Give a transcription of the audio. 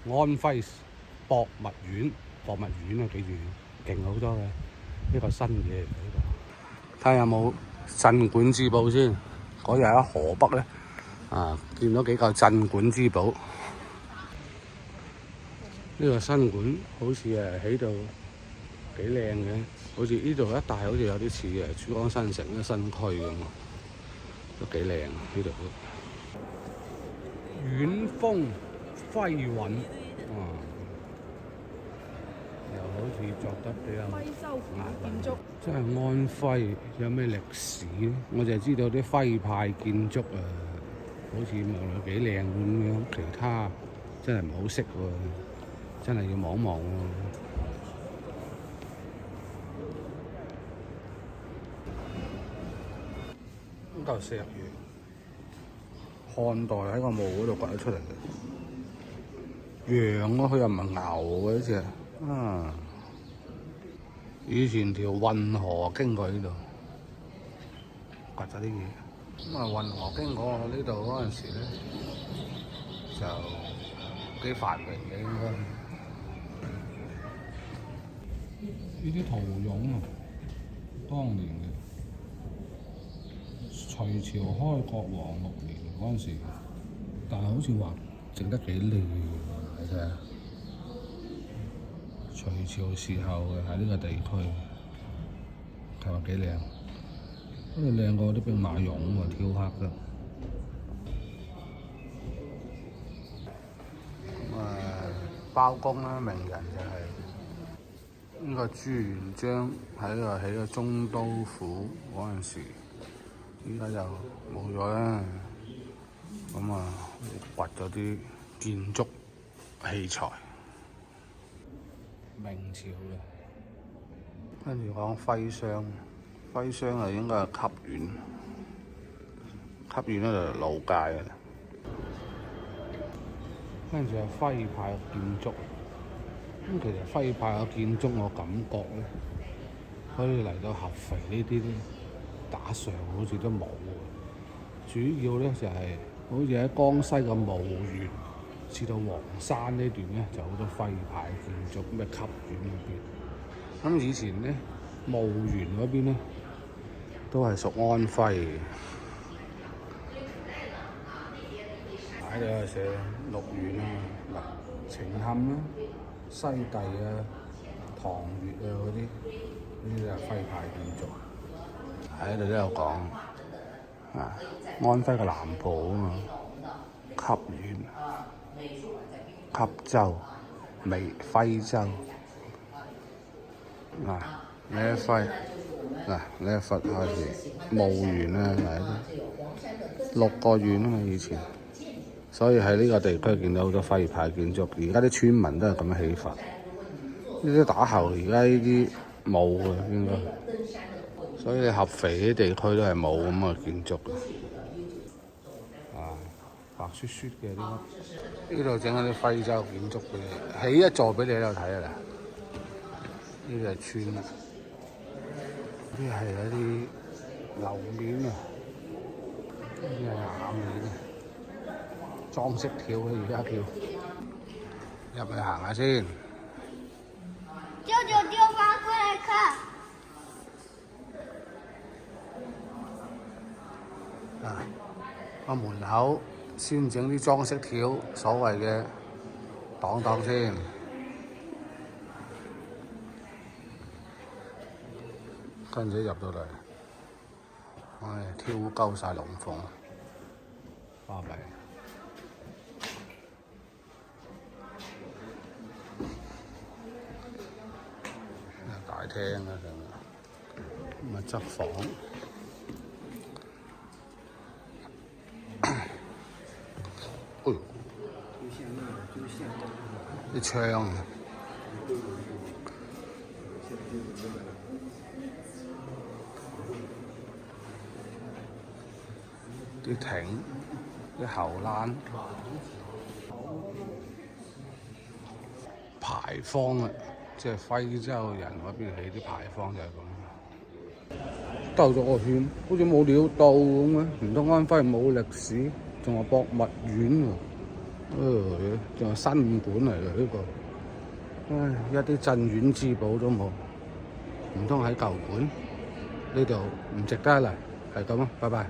安徽博物院，博物院啊，記住勁好多嘅，呢個新嘢嚟嘅呢個。睇下有冇鎮館之寶先。嗰日喺河北咧，見到幾嚿鎮館之寶。呢個新館好似起到幾靚嘅，好似呢度一帶好似有啲似珠江新城嘅新區咁，都幾靚呢度。遠峰輝韻，又好似作得比較徽州府建築。即係安徽有咩歷史咧？我就係知道啲徽派建築好似望落幾靚咁樣，其他真係唔好識喎，真係要望望喎。呢嚿石魚，漢代喺個墓嗰度掘咗出嚟嘅，羊咯，佢又唔係牛嘅呢隻。以前條運河經過呢度，掘咗啲嘢。咁運河經過呢度嗰陣時咧，就幾繁榮嘅應該。呢啲陶俑當年嘅隋朝開國皇6年嗰陣時，但係好似話整得幾靚喎，你睇下。隋朝時候嘅喺呢個地區，睇下幾靚，好似靚過啲兵馬俑喎，雕刻嘅。包公啦，名人就係呢個朱元璋喺度起咗中都府嗰陣時，依家就冇咗啦。咁掘咗啲建築器材。明朝嘅，跟住講徽商，徽商啊應該係級縣，級縣咧就老界嘅。跟住係徽派嘅建築，咁其實徽派嘅建築我感覺咧，可以嚟到合肥呢啲咧打上好似都冇喎，主要咧就係好似喺江西嘅廬源至到黃山呢段咧就好多徽派建築，咩級縣嗰邊。咁以前咧廬源嗰邊咧都係屬安徽嘅。喺度寫六縣啊，澄慶啦、西遞啊、唐粵啊嗰啲，呢啲就係徽派建築。喺度都有講安徽嘅南部啊嘛，級縣、級州、徽州。呢一徽呢一忽開始廬源啦，係6個縣啊嘛以前。所以喺呢個地區見到好多徽派建築，而家啲村民都係咁樣起法。呢啲打後而家呢啲冇嘅應該，所以你合肥啲地區都係冇咁嘅建築嘅。白雪雪嘅呢度整緊啲徽州建築俾你，起一座俾你喺度睇啊啦。呢啲係村，呢啲係一啲樓面啊，呢啲係瓦面啊。裝飾條嘅而家叫，入去行下先。舅舅丟花過來看。個門口先整啲裝飾條，所謂嘅擋先。跟住入到嚟，挑鳩晒龍鳳，花幣。大廳啊，咁執房，啲窗，啲亭，啲後欄，牌坊啊！即係徽州人嗰邊起啲牌坊就係咁。兜咗個圈，好似冇料到咁嘅，唔通安徽冇歷史，仲話博物院喎？仲有新館嚟嘅呢個，唉，一啲鎮院之寶都冇，唔通喺舊館？呢度唔值得一嚟，係咁啊，拜拜。